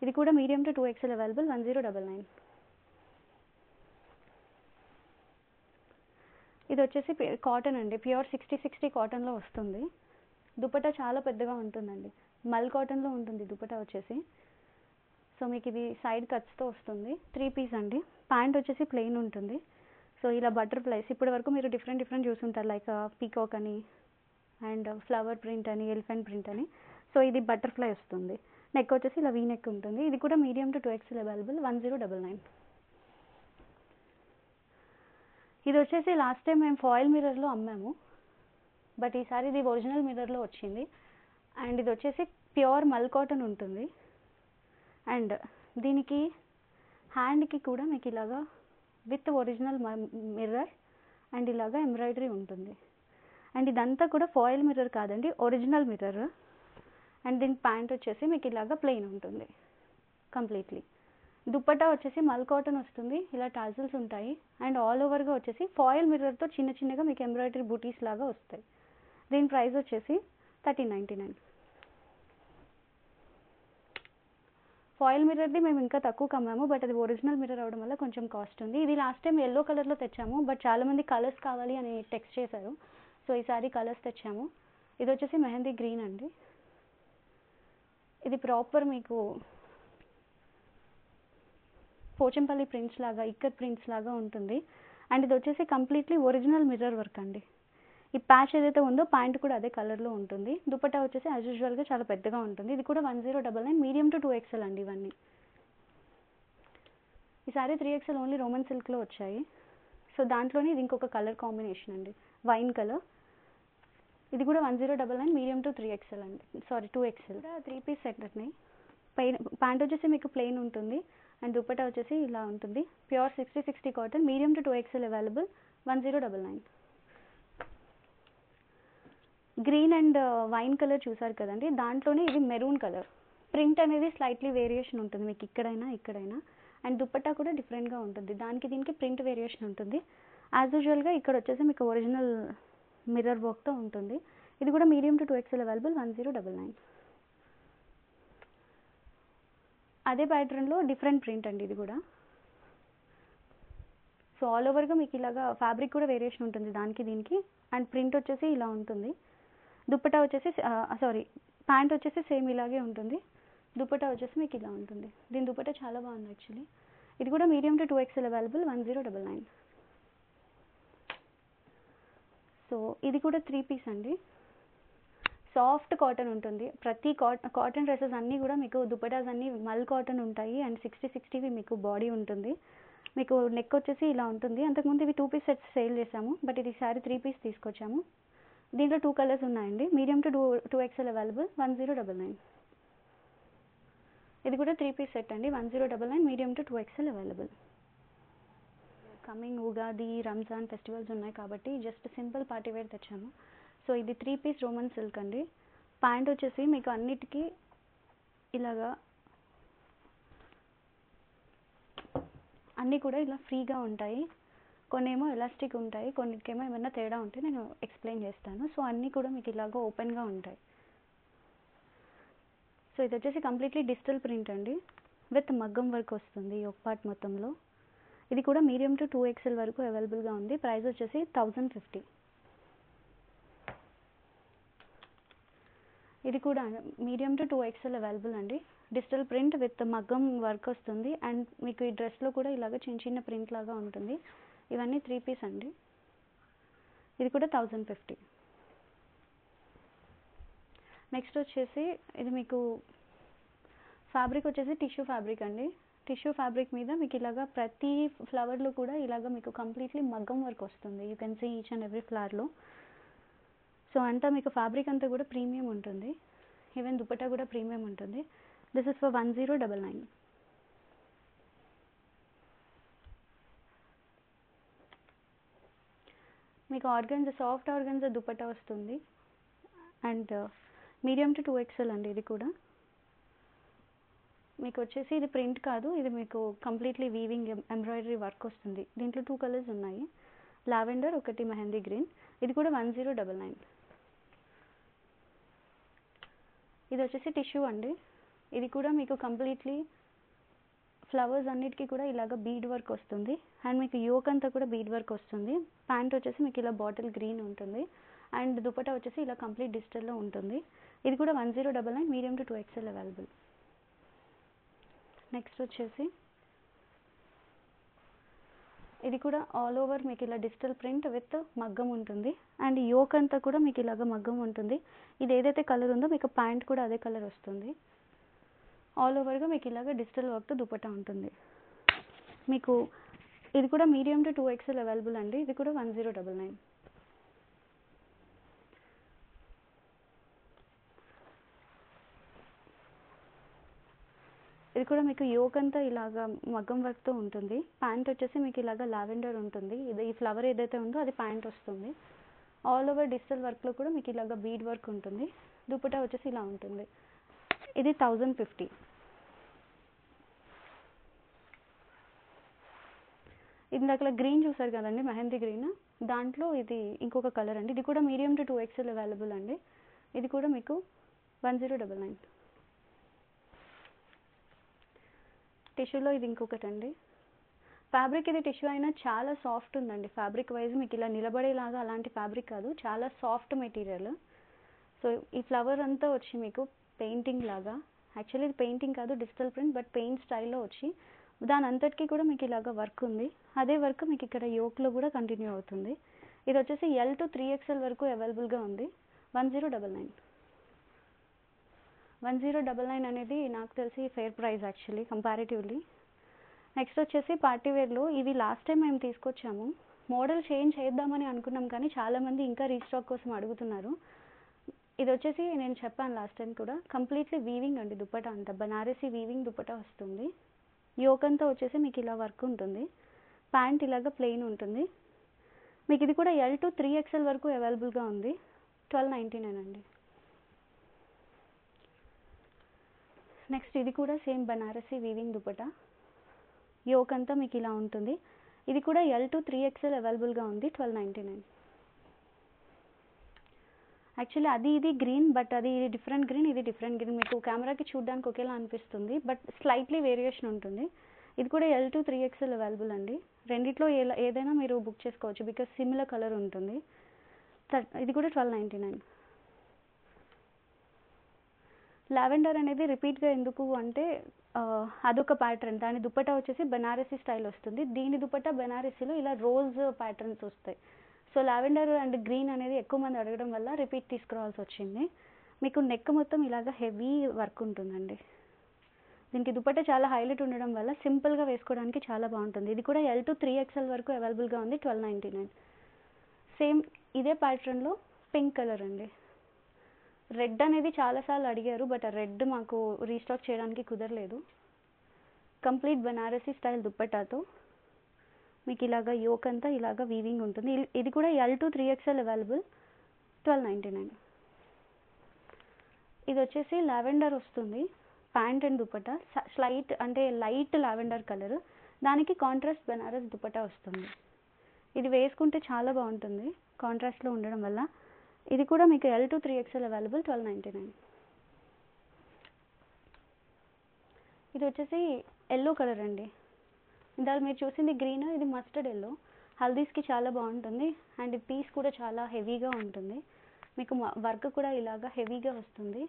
ఇది కూడా మీడియం టు 2XL అవైలబుల్. 1099. ఇది వచ్చేసి కాటన్ అండి, ప్యూర్ 60/60 కాటన్లో వస్తుంది. దుపట్టా చాలా పెద్దగా ఉంటుందండి, మల్ కాటన్లో ఉంటుంది దుపట్టా వచ్చేసి. సో మీకు ఇది సైడ్ కట్స్తో వస్తుంది. 3 పీస్ అండి. ప్యాంట్ వచ్చేసి ప్లెయిన్ ఉంటుంది. సో ఇలా బటర్ఫ్లైస్ ఇప్పటి వరకు మీరు డిఫరెంట్ చూసుంటారు, లైక్ పీకాక్ అని అండ్ ఫ్లవర్ ప్రింట్ అని, ఎలిఫెంట్ ప్రింట్ అని. సో ఇది బటర్ఫ్లై వస్తుంది. నెక్ వచ్చేసి ఇలా వీ నెక్ ఉంటుంది. ఇది కూడా మీడియం టు 2XL అవైలబుల్. 1099. ఇది వచ్చేసి లాస్ట్ టైం మేము ఫాయిల్ మిర్రర్లో అమ్మాము, బట్ ఈసారి ఇది ఒరిజినల్ మిర్రర్లో వచ్చింది. అండ్ ఇది వచ్చేసి ప్యూర్ మల్ కాటన్ ఉంటుంది. అండ్ దీనికి హ్యాండ్కి కూడా మీకు ఇలాగా విత్ ఒరిజినల్ మిర్రర్ అండ్ ఇలాగా ఎంబ్రాయిడరీ ఉంటుంది. అండ్ ఇదంతా కూడా ఫాయిల్ మిర్రర్ కాదండి, ఒరిజినల్ మిర్రర్. అండ్ దీని ప్యాంట్ వచ్చేసి మీకు ఇలాగా ప్లెయిన్ ఉంటుంది కంప్లీట్లీ. దుపట్టా వచ్చేసి మల్ కాటన్ వస్తుంది, ఇలా టాజిల్స్ ఉంటాయి. అండ్ ఆల్ ఓవర్గా వచ్చేసి ఫాయిల్ మిర్రర్తో చిన్నగా మీకు ఎంబ్రాయిడరీ బూటీస్ లాగా వస్తాయి. దీని ప్రైస్ వచ్చేసి 1399. ఫాయిల్ మిర్రర్ది మేము ఇంకా తక్కువ అమ్మాము, బట్ అది ఒరిజినల్ మిర్రర్ అవడం వల్ల కొంచెం కాస్ట్ ఉంది. ఇది లాస్ట్ టైం ఎల్లో కలర్లో తెచ్చాము, బట్ చాలామంది కలర్స్ కావాలి అని టెక్స్ట్ చేశారు. సో ఈసారి కలర్స్ తెచ్చాము. ఇది వచ్చేసి మెహందీ గ్రీన్ అండి. ఇది ప్రాపర్ మీకు పోచంపల్లి ప్రింట్స్ లాగా, ఇక్కత్ ప్రింట్స్ లాగా ఉంటుంది. అండ్ ఇది వచ్చేసి కంప్లీట్లీ ఒరిజినల్ మిర్రర్ వర్క్ అండి. ఈ ప్యాచ్ ఏదైతే ఉందో ప్యాంట్ కూడా అదే కలర్లో ఉంటుంది. దుపట్టా వచ్చేసి యాజ్ యూజువల్గా చాలా పెద్దగా ఉంటుంది. ఇది కూడా 1099. మీడియం టు 2XL అండి ఇవన్నీ. ఈసారి 3XL ఓన్లీ రోమన్ సిల్క్లో వచ్చాయి. సో దాంట్లోనే ఇది ఇంకొక కలర్ కాంబినేషన్ అండి, వైన్ కలర్. ఇది కూడా 1099. మీడియం టు 3XL అండి, సారీ 2XL. 3 పీస్ సెట్ అండి. ప్యాంట్ వచ్చేసి మీకు ప్లెయిన్ ఉంటుంది అండ్ దుపట్టా వచ్చేసి ఇలా ఉంటుంది. Pure 60/60 cotton. Medium to 2XL available. 1099. Green and wine colour చూసారు కదండి, దాంట్లోనే ఇది మెరూన్ కలర్. ప్రింట్ అనేది స్లైట్లీ వేరియేషన్ ఉంటుంది మీకు ఇక్కడైనా. అండ్ దుపట్టా కూడా డిఫరెంట్గా ఉంటుంది, దానికి దీనికి ప్రింట్ వేరియేషన్ ఉంటుంది. యాజ్ యూజువల్గా ఇక్కడ వచ్చేసి మీకు ఒరిజినల్ మిర్రర్ వర్క్తో ఉంటుంది. ఇది కూడా మీడియం టు 2XL అవైలబుల్. 1099. అదే ప్యాటర్న్లో డిఫరెంట్ ప్రింట్ అండి ఇది కూడా. సో ఆల్ ఓవర్గా మీకు ఇలాగా ఫ్యాబ్రిక్ కూడా వేరియేషన్ ఉంటుంది దానికి దీనికి. అండ్ ప్రింట్ వచ్చేసి ఇలా ఉంటుంది. దుపట్టా వచ్చేసి ప్యాంట్ వచ్చేసి సేమ్ ఇలాగే ఉంటుంది. దుపట్టా వచ్చేసి మీకు ఇలా ఉంటుంది. దీని దుపట్టా చాలా బాగుంది యాక్చువల్లీ. ఇది కూడా medium to 2XL available. 1099. So ఇది కూడా 3 పీస్ అండి. సాఫ్ట్ కాటన్ ఉంటుంది. ప్రతి కాటన్ డ్రెస్సెస్ అన్నీ కూడా మీకు దుపటాస్ అన్నీ మల్ కాటన్ ఉంటాయి. అండ్ 60/60 మీకు బాడీ ఉంటుంది. మీకు నెక్ వచ్చేసి ఇలా ఉంటుంది. అంతకుముందు ఇవి 2 పీస్ సెట్స్ సేల్ చేసాము, బట్ ఇది ఈసారి 3 పీస్ తీసుకొచ్చాము. దీంట్లో 2 కలర్స్ ఉన్నాయండి. Medium to 2XL available. 1099. ఇది కూడా 3 పీస్ సెట్ అండి, 1099, medium to 2XL available. Coming Ugadi, Ramzan festivals ఉన్నాయి కాబట్టి జస్ట్ సింపుల్ పార్టీ వేర్ తెచ్చాము. సో ఇది 3 పీస్ రోమన్ సిల్క్ అండి. ప్యాంట్ వచ్చేసి మీకు అన్నిటికీ ఇలాగా అన్నీ కూడా ఇలా ఫ్రీగా ఉంటాయి. కొన్ని ఏమో ఎలాస్టిక్ ఉంటాయి, కొన్నిటికేమో ఏమైనా తేడా ఉంటే నేను ఎక్స్ప్లెయిన్ చేస్తాను. సో అన్నీ కూడా మీకు ఇలాగ ఓపెన్గా ఉంటాయి. సో ఇది వచ్చేసి కంప్లీట్లీ డిజిటల్ ప్రింట్ అండి, విత్ మగ్గం వర్క్ వస్తుంది ఒక పార్ట్ మొత్తంలో. ఇది కూడా మీడియం టు 2XL వరకు అవైలబుల్గా ఉంది. ప్రైస్ వచ్చేసి 1050. ఇది కూడా మీడియం టు 2XL అవైలబుల్ అండి. డిజిటల్ ప్రింట్ విత్ మగ్గం వర్క్ వస్తుంది. అండ్ మీకు ఈ డ్రెస్లో కూడా ఇలాగ చిన్న చిన్న ప్రింట్ లాగా ఉంటుంది. ఇవన్నీ 3 పీస్ అండి. ఇది కూడా 1050. నెక్స్ట్ వచ్చేసి ఇది మీకు ఫ్యాబ్రిక్ వచ్చేసి టిష్యూ ఫ్యాబ్రిక్ అండి. టిష్యూ ఫ్యాబ్రిక్ మీద మీకు ఇలాగా ప్రతి ఫ్లవర్లో కూడా ఇలాగ మీకు కంప్లీట్లీ మగ్గం వర్క్ వస్తుంది. You can see each and every ఫ్లవర్లో. సో అంతా మీకు ఫ్యాబ్రిక్ అంతా కూడా ప్రీమియం ఉంటుంది. ఈవెన్ దుపట్టా కూడా ప్రీమియం ఉంటుంది. This is for 1099. మీకు ఆర్గన్జా, సాఫ్ట్ ఆర్గన్జా దుపట్టా వస్తుంది. అండ్ మీడియం టు 2XL అండి. ఇది కూడా మీకు వచ్చేసి ఇది ప్రింట్ కాదు, ఇది మీకు కంప్లీట్లీ వీవింగ్ ఎంబ్రాయిడరీ వర్క్ వస్తుంది. దీంట్లో 2 కలర్స్ ఉన్నాయి, లావెండర్, ఒకటి మెహందీ గ్రీన్. ఇది కూడా 1099. ఇది వచ్చేసి టిష్యూ అండి. ఇది కూడా మీకు కంప్లీట్లీ ఫ్లవర్స్ అన్నిటికీ కూడా ఇలాగ బీడ్ వర్క్ వస్తుంది. అండ్ మీకు యోక్ అంతా కూడా బీడ్ వర్క్ వస్తుంది. ప్యాంట్ వచ్చేసి మీకు ఇలా బాటిల్ గ్రీన్ ఉంటుంది. అండ్ దుపట్టా వచ్చేసి ఇలా కంప్లీట్ డిజిటల్లో ఉంటుంది. ఇది కూడా 1099, medium to 2XL available. Next వచ్చేసి ఇది కూడా ఆల్ ఓవర్ మీకు ఇలా డిజిటల్ ప్రింట్ విత్ మగ్గం ఉంటుంది. అండ్ యోక్ అంతా కూడా మీకు ఇలాగ మగ్గం ఉంటుంది. ఇది ఏదైతే కలర్ ఉందో మీకు ప్యాంట్ కూడా అదే కలర్ వస్తుంది. ఆల్ ఓవర్గా మీకు ఇలాగ డిజిటల్ వర్క్తో దుపట్టా ఉంటుంది. మీకు ఇది కూడా మీడియం టు 2XL అవైలబుల్ అండి. ఇది కూడా 1099. ఇది కూడా మీకు యోక్ అంతా ఇలాగా మగ్గం వర్క్తో ఉంటుంది. ప్యాంట్ వచ్చేసి మీకు ఇలాగ లావెండర్ ఉంటుంది. ఇది ఈ ఫ్లవర్ ఏదైతే ఉందో అది ప్యాంట్ వస్తుంది. ఆల్ ఓవర్ డిజిటల్ వర్క్లో కూడా మీకు ఇలాగ బీడ్ వర్క్ ఉంటుంది. దుపట్టా వచ్చేసి ఇలా ఉంటుంది. ఇది 1050. ఇందాక గ్రీన్ చూసారు కదండి, మెహందీ గ్రీన్, దాంట్లో ఇది ఇంకొక కలర్ అండి. ఇది కూడా మీడియం టు 2XL అవైలబుల్ అండి. ఇది కూడా మీకు 1099. టిష్యూలో ఇది ఇంకొకటి అండి. ఫ్యాబ్రిక్ ఇది టిష్యూ అయినా చాలా సాఫ్ట్ ఉందండి. ఫ్యాబ్రిక్ వైజ్ మీకు ఇలా నిలబడేలాగా అలాంటి ఫ్యాబ్రిక్ కాదు, చాలా సాఫ్ట్ మెటీరియల్. సో ఈ ఫ్లవర్ అంతా వచ్చి మీకు పెయింటింగ్ లాగా, యాక్చువల్లీ ఇది పెయింటింగ్ కాదు, డిజిటల్ ప్రింట్, బట్ పెయింట్ స్టైల్లో వచ్చి దాని అంతటికీ కూడా మీకు ఇలాగ వర్క్ ఉంది. అదే వర్క్ మీకు ఇక్కడ యోక్లో కూడా కంటిన్యూ అవుతుంది. ఇది వచ్చేసి L to 3XL వరకు అవైలబుల్గా ఉంది. 1099. 1099 అనేది నాకు తెలిసి fair price actually comparatively. Next వచ్చేసి పార్టీ వేర్లో ఇవి లాస్ట్ టైం మేము తీసుకొచ్చాము. మోడల్ చేంజ్ చేద్దామని అనుకున్నాం కానీ చాలామంది ఇంకా రీస్టాక్ కోసం అడుగుతున్నారు. ఇది వచ్చేసి నేను చెప్పాను లాస్ట్ టైం కూడా, కంప్లీట్లీ వీవింగ్ అండి. దుపట్టా అంతా బనారసీ వీవింగ్ దుపట్టా వస్తుంది. యోక్ అంతా వచ్చేసి మీకు ఇలా వర్క్ ఉంటుంది. ప్యాంట్ ఇలాగ ప్లెయిన్ ఉంటుంది. మీకు ఇది కూడా L to 3XL వరకు అవైలబుల్గా ఉంది. 1299 అండి. నెక్స్ట్ ఇది కూడా same Banarasi weaving dupatta. Yoke అంతా మీకు ఇలా ఉంటుంది. ఇది కూడా L to 3XL అవైలబుల్గా ఉంది. 1299. యాక్చువల్లీ అది ఇది గ్రీన్, బట్ అది డిఫరెంట్ గ్రీన్, ఇది డిఫరెంట్ గ్రీన్. మీకు కెమెరాకి చూడడానికి ఒకేలా అనిపిస్తుంది, బట్ స్లైట్లీ వేరియేషన్ ఉంటుంది. ఇది కూడా L to 3XL అవైలబుల్ అండి. రెండిట్లో ఏదైనా మీరు బుక్ చేసుకోవచ్చు, బికాస్ సిమిలర్ కలర్ ఉంటుంది. ఇది కూడా 1299. లావెండర్ అనేది రిపీట్గా ఎందుకు అంటే అదొక ప్యాటర్న్. దాని దుపట్టా వచ్చేసి బనారసీ స్టైల్ వస్తుంది. దీని దుపట్టా బనారసీలో ఇలా రోజ్ ప్యాటర్న్స్ వస్తాయి. సో లావెండర్ అండ్ గ్రీన్ అనేది ఎక్కువ మంది అడగడం వల్ల రిపీట్ తీసుకురావాల్సి వచ్చింది. మీకు నెక్ మొత్తం ఇలాగ హెవీ వర్క్ ఉంటుందండి. దీనికి దుపట్టా చాలా హైలైట్ ఉండడం వల్ల సింపుల్గా వేసుకోవడానికి చాలా బాగుంటుంది. ఇది కూడా L to 3XL వరకు అవైలబుల్గా ఉంది. 1299. సేమ్ ఇదే ప్యాటర్న్లో పింక్ కలర్ అండి. రెడ్ అనేది చాలాసార్లు అడిగారు, బట్ ఆ రెడ్ మాకు రీస్టాక్ చేయడానికి కుదరలేదు. కంప్లీట్ బనారసీ స్టైల్ దుప్పటాతో మీకు ఇలాగా యోక్ అంతా ఇలాగా వీవింగ్ ఉంటుంది. ఇది కూడా L to 3XL అవైలబుల్, 1299. ఇది వచ్చేసి లావెండర్ వస్తుంది, ప్యాంట్ అండ్ దుపట్టా స్లైట్ అంటే లైట్ లావెండర్ కలర్, దానికి కాంట్రాస్ట్ బనారస్ దుపట్టా వస్తుంది. ఇది వేసుకుంటే చాలా బాగుంటుంది కాంట్రాస్ట్లో ఉండడం వల్ల. ఇది కూడా మీకు L to 3XL అవైలబుల్, 1299. ఇది వచ్చేసి ఎల్లో కలర్ అండి. ఇందాక మీరు చూసింది గ్రీన్, ఇది మస్టర్డ్ ఎల్లో. హల్దీస్కి చాలా బాగుంటుంది అండ్ ఈ పీస్ కూడా చాలా హెవీగా ఉంటుంది. మీకు వర్క్ కూడా ఇలాగా హెవీగా వస్తుంది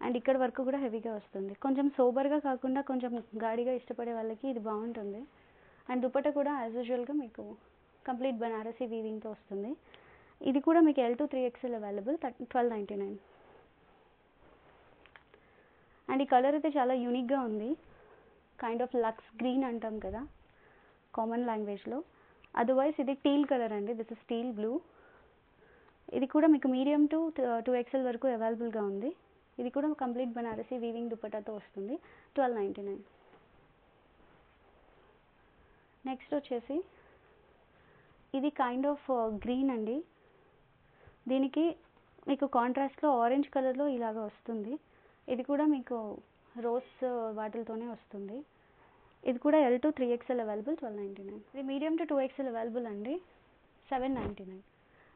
అండ్ ఇక్కడ వర్క్ కూడా హెవీగా వస్తుంది. కొంచెం సోబర్గా కాకుండా కొంచెం గాడిగా ఇష్టపడే వాళ్ళకి ఇది బాగుంటుంది. అండ్ దుపట్టా కూడా యాజ్ యూజువల్గా మీకు కంప్లీట్ బనారసీ వీవింగ్తో వస్తుంది. ఇది కూడా మీకు L to 3XL available, 1299. And ఈ కలర్ అయితే చాలా యూనిక్గా ఉంది, కైండ్ ఆఫ్ లక్స్ గ్రీన్ అంటాం కదా కామన్ లాంగ్వేజ్లో. అదర్వైజ్ ఇది టీల్ కలర్ అండి, దిస్ ఇస్ టీల్ బ్లూ. ఇది కూడా మీకు మీడియం టు 2XL వరకు అవైలబుల్గా ఉంది. ఇది కూడా కంప్లీట్ బనారసీ వీవింగ్ దుపట్టాతో వస్తుంది, 1299. నెక్స్ట్ వచ్చేసి ఇది కైండ్ ఆఫ్ గ్రీన్ అండి. దీనికి మీకు కాంట్రాస్ట్లో ఆరెంజ్ కలర్లో ఇలాగ వస్తుంది. ఇది కూడా మీకు రోజ్ వాటిలతోనే వస్తుంది. ఇది కూడా L to 3XL అవైలబుల్, 1299. ఇది మీడియం టు 2XL అవైలబుల్ అండి, 799.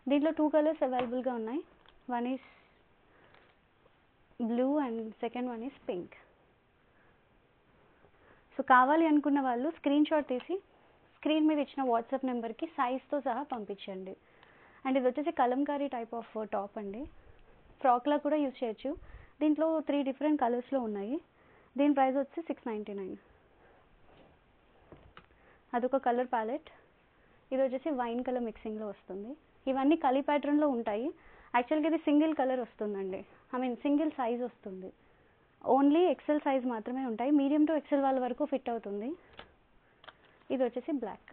దీంట్లో 2 కలర్స్ అవైలబుల్గా ఉన్నాయి. One is blue and second one is pink. So కావాలి అనుకున్న వాళ్ళు స్క్రీన్ షాట్ తీసి స్క్రీన్ మీద ఇచ్చిన వాట్సాప్ నెంబర్కి సైజ్తో సహా పంపించండి. అండ్ ఇది వచ్చేసి కలంకారీ టైప్ ఆఫ్ టాప్ అండి, ఫ్రాక్లా కూడా యూజ్ చేయొచ్చు. దీంట్లో 3 డిఫరెంట్ కలర్స్లో ఉన్నాయి. దీని ప్రైస్ వచ్చి 699. అదొక కలర్ ప్యాలెట్. ఇది వచ్చేసి వైన్ కలర్ మిక్సింగ్లో వస్తుంది. ఇవన్నీ కలీ ప్యాటర్న్లో ఉంటాయి. యాక్చువల్గా ఇది సింగిల్ కలర్ వస్తుందండి, సింగిల్ సైజ్ వస్తుంది. ఓన్లీ ఎక్సెల్ సైజ్ మాత్రమే ఉంటాయి. మీడియం టు ఎక్సెల్ వాళ్ళ వరకు ఫిట్ అవుతుంది. ఇది వచ్చేసి బ్లాక్.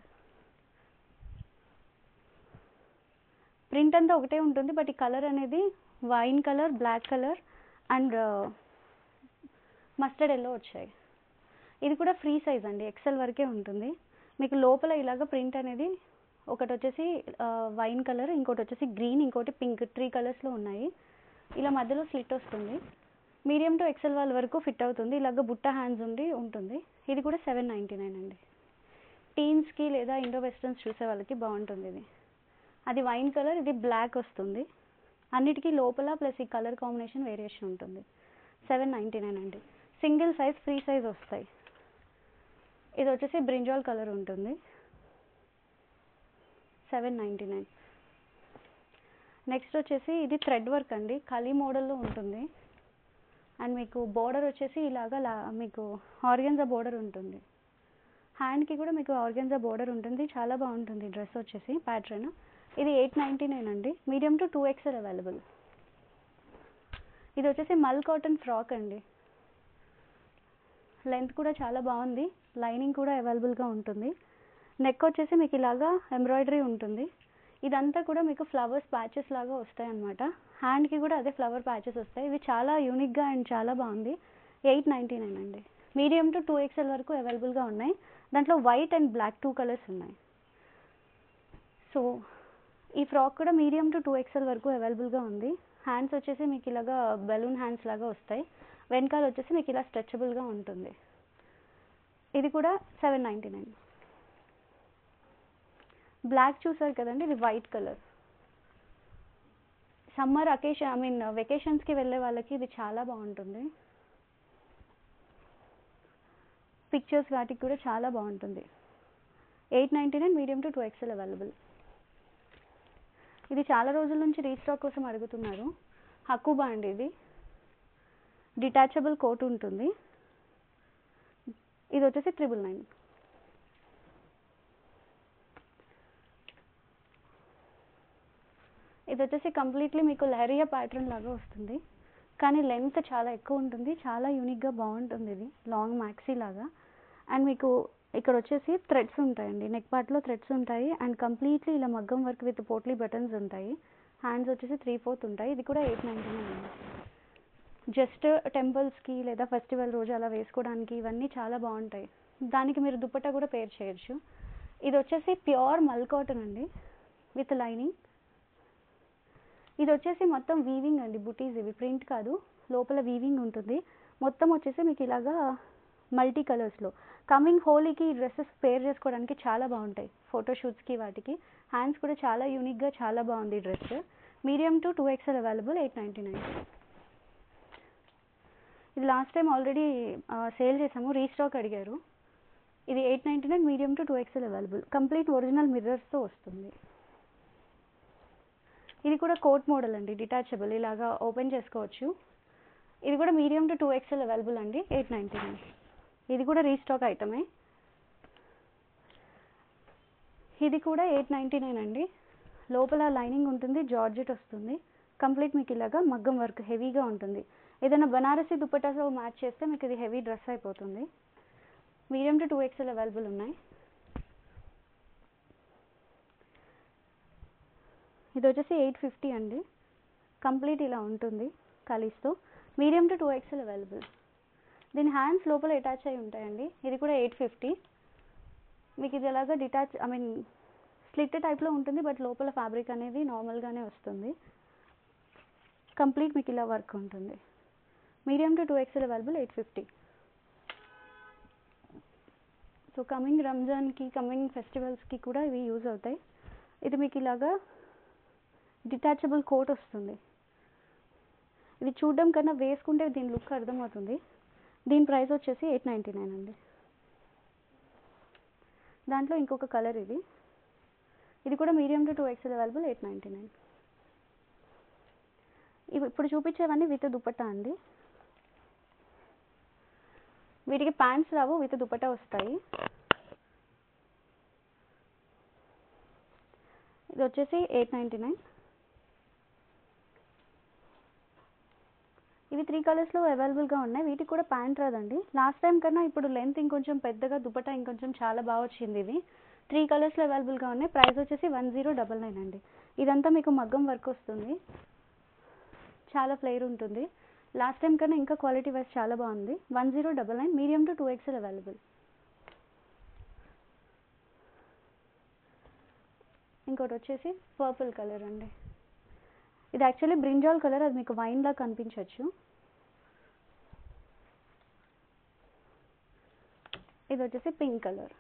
ప్రింట్ అంతా ఒకటే ఉంటుంది, బట్ ఈ కలర్ అనేది wine colour, black colour and mustard yellow వచ్చాయి. ఇది కూడా ఫ్రీ సైజ్ అండి, ఎక్సెల్ వరకే ఉంటుంది. మీకు లోపల ఇలాగ ప్రింట్ అనేది ఒకటి వచ్చేసి వైన్ కలర్, ఇంకోటి వచ్చేసి గ్రీన్, ఇంకోటి పింక్, 3 కలర్స్లో ఉన్నాయి. ఇలా మధ్యలో స్లిట్ వస్తుంది. మీడియం టు ఎక్సెల్ వాళ్ళ వరకు ఫిట్ అవుతుంది. ఇలాగ బుట్ట హ్యాండ్స్ ఉంటుంది. ఇది కూడా 799 అండి. టీన్స్కి లేదా ఇండో వెస్టర్న్స్ చూసే వాళ్ళకి బాగుంటుంది ఇది. అది వైన్ కలర్, ఇది బ్లాక్ వస్తుంది. అన్నిటికీ లోపల ప్లస్ ఈ కలర్ కాంబినేషన్ వేరియేషన్ ఉంటుంది. 799 అండి. సింగిల్ సైజ్, ఫ్రీ సైజ్ వస్తాయి. ఇది వచ్చేసి బ్రింజాల్ కలర్ ఉంటుంది, 799. నెక్స్ట్ వచ్చేసి ఇది థ్రెడ్ వర్క్ అండి, కలీ మోడల్లో ఉంటుంది. అండ్ మీకు బోర్డర్ వచ్చేసి ఇలాగా మీకు ఆర్గెన్జా బోర్డర్ ఉంటుంది. హ్యాండ్కి కూడా మీకు ఆర్గెన్జా బోర్డర్ ఉంటుంది. చాలా బాగుంటుంది డ్రెస్ వచ్చేసి ప్యాటర్న్. ఇది 899 అండి. Medium to 2XL available. ఇది వచ్చేసి మల్ కాటన్ ఫ్రాక్ అండి. లెంత్ కూడా చాలా బాగుంది, లైనింగ్ కూడా అవైలబుల్గా ఉంటుంది. నెక్ వచ్చేసి మీకు ఇలాగా ఎంబ్రాయిడరీ ఉంటుంది. ఇదంతా కూడా మీకు ఫ్లవర్స్ ప్యాచెస్ లాగా వస్తాయి అన్నమాట. హ్యాండ్కి కూడా అదే ఫ్లవర్ ప్యాచెస్ వస్తాయి. ఇవి చాలా యూనిక్గా అండ్ చాలా బాగుంది. 899 అండి. మీడియం టు 2XL వరకు అవైలబుల్గా ఉన్నాయి. దాంట్లో వైట్ అండ్ బ్లాక్ 2 కలర్స్ ఉన్నాయి. సో ఈ ఫ్రాక్ కూడా మీడియం టు 2XL వరకు అవైలబుల్గా ఉంది. హ్యాండ్స్ వచ్చేసి మీకు ఇలాగా బెలూన్ హ్యాండ్స్ లాగా వస్తాయి. వెనకాల వచ్చేసి మీకు ఇలా స్ట్రెచబుల్గా ఉంటుంది. ఇది కూడా 799. బ్లాక్ చూసారు కదండి, ఇది వైట్ కలర్. సమ్మర్ అకేషన్ వెకేషన్స్కి వెళ్ళే వాళ్ళకి ఇది చాలా బాగుంటుంది. పిక్చర్స్ వాటికి కూడా చాలా బాగుంటుంది. 899, మీడియం టు 2XL అవైలబుల్. ఇది చాలా రోజుల నుంచి రీస్టాక్ కోసం అడుగుతున్నారు. హక్కుబా అండి, ఇది డిటాచబుల్ కోట్ ఉంటుంది. ఇది వచ్చేసి 999. ఇది వచ్చేసి కంప్లీట్లీ మీకు లహరియా ప్యాటర్న్ లాగా వస్తుంది, కానీ లెంత్ చాలా ఎక్కువ ఉంటుంది. చాలా యూనిక్గా బాగుంటుంది. ఇది లాంగ్ మ్యాక్సీ లాగా. అండ్ మీకు ఇక్కడ వచ్చేసి థ్రెడ్స్ ఉంటాయండి, నెక్ పార్ట్లో థ్రెడ్స్ ఉంటాయి. అండ్ కంప్లీట్లీ ఇలా మగ్గం వర్క్ విత్ పోట్లీ బటన్స్ ఉంటాయి. హ్యాండ్స్ వచ్చేసి 3/4 ఉంటాయి. ఇది కూడా 899 అండి. జస్ట్ టెంపుల్స్కి లేదా ఫెస్టివల్ రోజు అలా వేసుకోవడానికి ఇవన్నీ చాలా బాగుంటాయి. దానికి మీరు దుపట్టా కూడా పేర్ చేయొచ్చు. ఇది వచ్చేసి ప్యూర్ మల్ కాటన్ అండి విత్ లైనింగ్. ఇది వచ్చేసి మొత్తం వీవింగ్ అండి, బుటీస్ ఇవి, ప్రింట్ కాదు, లోపల వీవింగ్ ఉంటుంది. మొత్తం వచ్చేసి మీకు ఇలాగా మల్టీ కలర్స్లో. కమింగ్ హోలీకి ఈ డ్రెస్సెస్ పేర్ చేసుకోవడానికి చాలా బాగుంటాయి, ఫోటోషూట్స్కి వాటికి. హ్యాండ్స్ కూడా చాలా యూనిక్గా చాలా బాగుంది dress. Medium to 2XL available, 899. ఇది లాస్ట్ టైం ఆల్రెడీ సేల్ చేసాము, రీస్టాక్ అడిగారు. ఇది 899, medium to 2XL available. Complete original మిర్రర్స్తో వస్తుంది. ఇది కూడా కోట్ మోడల్ అండి, డిటాచబుల్, ఇలాగా ఓపెన్ చేసుకోవచ్చు. ఇది కూడా మీడియం టు 2XL అవైలబుల్ అండి, 899. ఇది కూడా రీస్టాక్ ఐటమే. ఇది కూడా 899 అండి. లోపల లైనింగ్ ఉంటుంది, జార్జెట్ వస్తుంది. కంప్లీట్ మీకు ఇలాగా మగ్గం వర్క్ హెవీగా ఉంటుంది. ఏదైనా బనారసి దుపట్టాతో మ్యాచ్ చేస్తే మీకు ఇది హెవీ డ్రెస్ అయిపోతుంది. మీడియం టు 2XL అవైలబుల్ ఉన్నాయి. ఇది వచ్చేసి 850 అండి. కంప్లీట్ ఇలా ఉంటుంది కలీస్తో. Medium to 2XL available. దీని హ్యాండ్స్ లోపల అటాచ్ అయి ఉంటాయండి. ఇది కూడా 850. మీకు ఇది ఎలాగా డిటాచ్ స్లిట్ టైప్లో ఉంటుంది, బట్ లోపల ఫ్యాబ్రిక్ అనేది నార్మల్గానే వస్తుంది. కంప్లీట్ మీకు ఇలా వర్క్ ఉంటుంది. Medium to 2XL available, 850. So coming రంజాన్కి, కమింగ్ ఫెస్టివల్స్కి కూడా ఇవి యూజ్ అవుతాయి. ఇది మీకు ఇలాగా డిటాచబుల్ కోట్ వస్తుంది. ఇది చూడడం కన్నా వేసుకుంటే దీని లుక్ అర్థమవుతుంది. దీని ప్రైస్ వచ్చేసి 899 అండి. దాంట్లో ఇంకొక కలర్ ఇది. ఇది కూడా మీడియం టు 2XL అవైలబుల్, 899. ఇప్పుడు చూపించేవన్నీ విత్ దుపట్టా అండి. వీటికి ప్యాంట్స్ రావు, విత్ దుపట్టా వస్తాయి. ఇది వచ్చేసి 899. ఇవి 3 కలర్స్లో అవైలబుల్గా ఉన్నాయి. వీటికి కూడా ప్యాంట్ రాదండి. లాస్ట్ టైం కన్నా ఇప్పుడు లెంత్ ఇంకొంచెం పెద్దగా, దుపట్టా ఇంకొంచెం చాలా బాగా వచ్చింది. ఇవి 3 కలర్స్లో అవైలబుల్గా ఉన్నాయి. ప్రైస్ వచ్చేసి 1099 అండి. ఇదంతా మీకు మగ్గం వర్క్ వస్తుంది, చాలా ఫ్లేర్ ఉంటుంది. లాస్ట్ టైం కన్నా ఇంకా క్వాలిటీ వైజ్ చాలా బాగుంది. 1099, మీడియం టు 2XL అవైలబుల్. ఇంకోటి వచ్చేసి పర్పుల్ కలర్ అండి. ఇది యాక్చువల్లీ బ్రింజాల్ కలర్, అది మీకు వైన్లా కనిపించవచ్చు. ఇది వచ్చేసి పింక్ కలర్.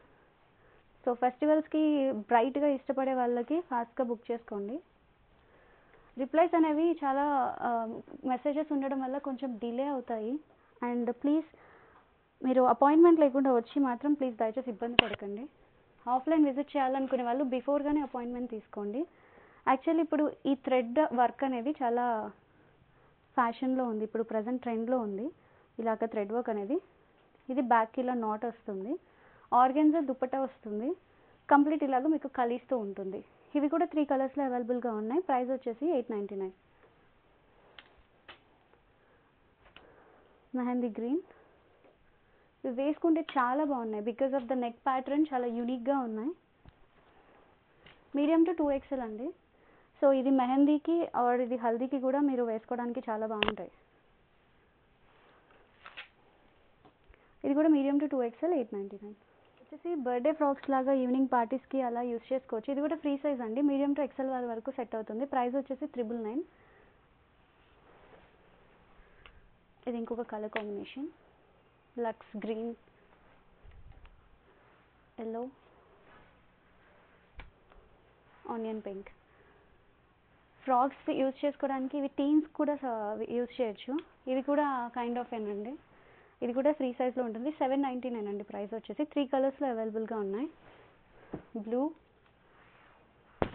సో ఫెస్టివల్స్కి బ్రైట్గా ఇష్టపడే వాళ్ళకి ఫాస్ట్గా బుక్ చేసుకోండి. రిప్లైస్ అనేవి చాలా మెసేజెస్ ఉండడం వల్ల కొంచెం డిలే అవుతాయి. అండ్ ప్లీజ్ మీరు అపాయింట్మెంట్ లేకుండా వచ్చి మాత్రం ప్లీజ్ దయచేసి ఇబ్బంది పడకండి. ఆఫ్లైన్ విజిట్ చేయాలనుకునే వాళ్ళు బిఫోర్గానే అపాయింట్మెంట్ తీసుకోండి. యాక్చువల్లీ ఇప్పుడు ఈ థ్రెడ్ వర్క్ అనేది చాలా ఫ్యాషన్లో ఉంది, ఇప్పుడు ప్రజెంట్ ట్రెండ్లో ఉంది ఇలాగ థ్రెడ్ వర్క్ అనేది. ఇది బ్యాక్ ఇలా నాట్ వస్తుంది, ఆర్గెన్జా దుపట్టా వస్తుంది. కంప్లీట్ ఇలాగ మీకు కలీస్తో ఉంటుంది. ఇవి కూడా 3 కలర్స్లో అవైలబుల్గా ఉన్నాయి. ప్రైస్ వచ్చేసి 899. మెహందీ గ్రీన్. ఇవి వేసుకుంటే చాలా బాగున్నాయి, because of the neck pattern చాలా యూనిక్గా ఉన్నాయి. మీడియం టు 2XL అండి. సో ఇది మెహందీకి ఆర్ ఇది హల్దీకి కూడా మీరు వేసుకోవడానికి చాలా బాగుంటాయి. ఇది కూడా మీడియం టు 2XL, 899. వచ్చేసి బర్త్డే ఫ్రాక్స్ లాగా ఈవినింగ్ పార్టీస్కి అలా యూస్ చేసుకోవచ్చు. ఇది కూడా ఫ్రీ సైజ్ అండి, మీడియం టు XL వరకు సెట్ అవుతుంది. ప్రైస్ వచ్చేసి 999. ఇది ఇంకొక colour combination, lux green, yellow, onion pink. Frocks use చేసుకోవడానికి ఇవి టీన్స్ కూడా యూజ్ చేయొచ్చు. ఇవి కూడా కైండ్ ఆఫ్ ఏనండి. ఇది కూడా ఫ్రీ సైజ్లో ఉంటుంది. 799 అండి ప్రైస్ వచ్చేసి. 3 కలర్స్లో అవైలబుల్గా ఉన్నాయి, బ్లూ,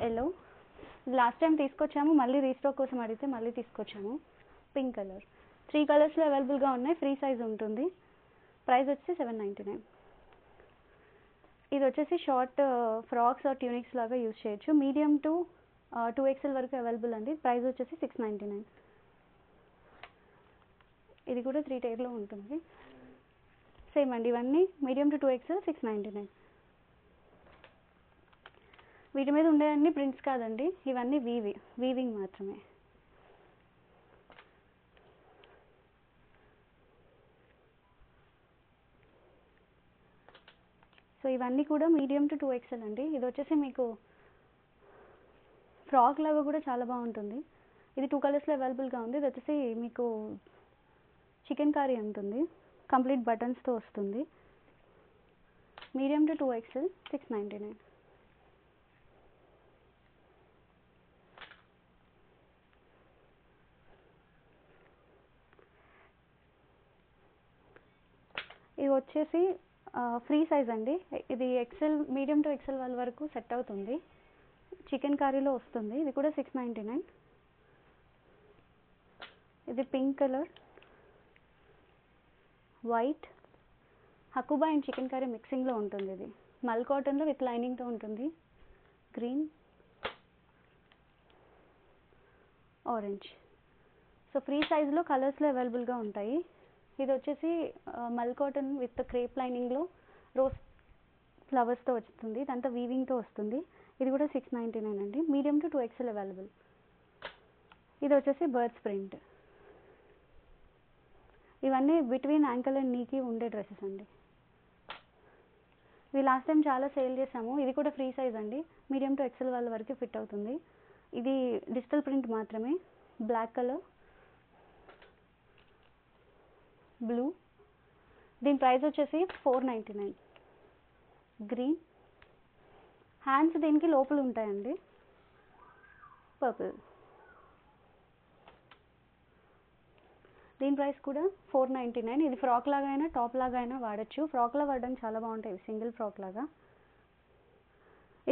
ఎల్లో. లాస్ట్ టైం తీసుకొచ్చాము, మళ్ళీ రీస్టాక్ కోసం అడిగితే మళ్ళీ తీసుకొచ్చాము. Pink colour. 3 కలర్స్లో అవైలబుల్గా ఉన్నాయి, ఫ్రీ సైజ్ ఉంటుంది. ప్రైస్ వచ్చేసి 799. ఇది వచ్చేసి షార్ట్ ఫ్రాక్స్ ఆర్ ట్యూనిక్స్ లాగా యూజ్ చేయొచ్చు. మీడియం టు 2XL వరకు అవైలబుల్ అండి. ప్రైస్ వచ్చేసి 699. ఇది కూడా 3 టైర్లో ఉంటుంది. సేమ్ అండి, ఇవన్నీ మీడియం టు 2XL, 699. వీటి మీద ఉండేవన్నీ ప్రింట్స్ కాదండి, ఇవన్నీ వీవింగ్ మాత్రమే. సో ఇవన్నీ కూడా మీడియం టు 2XL అండి. ఇది వచ్చేసి మీకు ఫ్రాక్ లాగా కూడా చాలా బాగుంటుంది. ఇది 2 కలర్స్లో అవైలబుల్గా ఉంది. ఇది వచ్చేసి మీకు చికెన్ కర్రీ ఉంటుంది, కంప్లీట్ బటన్స్తో వస్తుంది. Medium to 2XL 699. ఇది వచ్చేసి ఫ్రీ సైజ్ అండి. ఇది మీడియం టు ఎక్సెల్ వాళ్ళ వరకు సెట్ అవుతుంది. చికెన్ కర్రీలో వస్తుంది. ఇది కూడా 699. ఇది pink colour, white, Hakoba and chikankari మిక్సింగ్లో ఉంటుంది. ఇది మల్ కాటన్లో విత్ లైనింగ్తో ఉంటుంది. Green, orange. సో ఫ్రీ సైజ్లో కలర్స్లో అవైలబుల్గా ఉంటాయి. ఇది వచ్చేసి మల్ కాటన్ విత్ క్రేప్ లైనింగ్లో రోజ్ ఫ్లవర్స్తో వస్తుంది. ఇదంతా వీవింగ్తో వస్తుంది. ఇది కూడా 699 అండి. Medium to 2XL available. ఇది వచ్చేసి బర్డ్స్ ప్రింట్. ఇవన్నీ బిట్వీన్ యాంకల్ అండ్ నీకి ఉండే డ్రెస్సెస్ అండి. ఇవి లాస్ట్ టైం చాలా సేల్ చేసాము. ఇది కూడా ఫ్రీ సైజ్ అండి. మీడియం టు ఎక్సెల్ వాళ్ళ వరకు ఫిట్ అవుతుంది. ఇది డిజిటల్ ప్రింట్ మాత్రమే. Black colour, blue. దీని ప్రైస్ వచ్చేసి 499. గ్రీన్. హ్యాండ్స్ దీనికి లోపల ఉంటాయండి. పర్పుల్. దీని ప్రైస్ కూడా 499. ఇది ఫ్రాక్ లాగా అయినా టాప్ లాగా అయినా వాడచ్చు. ఫ్రాక్లో వాడడానికి చాలా బాగుంటాయి, సింగిల్ ఫ్రాక్ లాగా.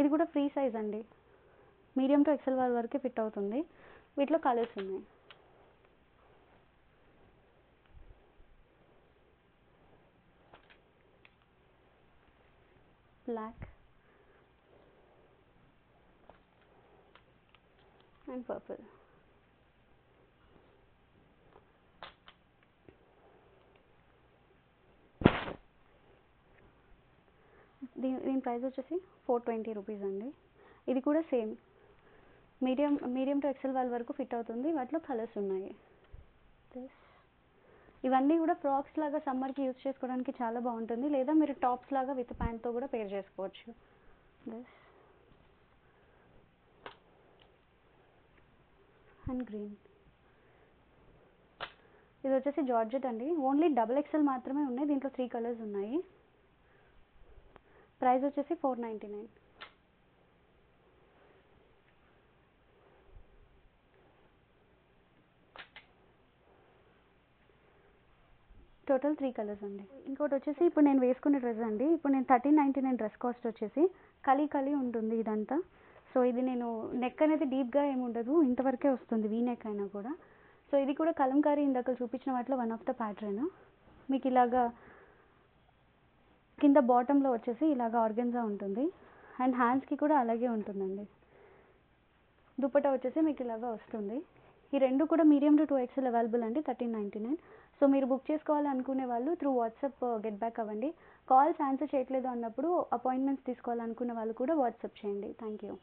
ఇది కూడా ఫ్రీ సైజ్ అండి. మీడియం టు ఎక్సెల్ వాళ్ళ వరకు ఫిట్ అవుతుంది. వీటిలో కలర్స్ ఉన్నాయి. Black and purple. దీని ప్రైస్ వచ్చేసి 420 రూపీస్ అండి. ఇది కూడా సేమ్ మీడియం టు ఎక్సెల్ వాళ్ళ వరకు ఫిట్ అవుతుంది. వాటిలో కలర్స్ ఉన్నాయి. ఇవన్నీ కూడా ఫ్రాక్స్ లాగా సమ్మర్కి యూజ్ చేసుకోవడానికి చాలా బాగుంటుంది. లేదా మీరు టాప్స్ లాగా విత్ ప్యాంట్తో కూడా పేర్ చేసుకోవచ్చు. This and green. ఇది వచ్చేసి జార్జెట్ అండి. ఓన్లీ XXL మాత్రమే ఉన్నాయి. దీంట్లో 3 కలర్స్ ఉన్నాయి. ప్రైస్ వచ్చేసి 499. టోటల్ 3 కలర్స్ అండి. ఇంకోటి వచ్చేసి ఇప్పుడు నేను వేసుకునే డ్రెస్ అండి. ఇప్పుడు నేను 1399 డ్రెస్ కాస్ట్ వచ్చేసి కలీ ఉంటుంది ఇదంతా. సో ఇది నేను నెక్ అనేది డీప్గా ఏమి ఉండదు, ఇంతవరకే వస్తుంది, వీ నెక్ అయినా కూడా. సో ఇది కూడా కలంకారీ ఇందాక చూపించిన వాటిలో వన్ ఆఫ్ ద ప్యాటర్న్. మీకు ఇలాగా కింద బాటంలో వచ్చేసి ఇలాగ ఆర్గెన్జా ఉంటుంది అండ్ హ్యాండ్స్కి కూడా అలాగే ఉంటుందండి. దుపట్టా వచ్చేసి మీకు ఇలాగా వస్తుంది. ఈ రెండు కూడా మీడియం టు 2XL అవైలబుల్ అండి. 1399. సో మీరు బుక్ చేసుకోవాలనుకునే వాళ్ళు త్రూ వాట్సాప్ గెట్ బ్యాక్ అవ్వండి. కాల్స్ ఆన్సర్ చేయట్లేదు అన్నప్పుడు అపాయింట్మెంట్స్ తీసుకోవాలనుకునే వాళ్ళు కూడా వాట్సాప్ చేయండి. Thank you.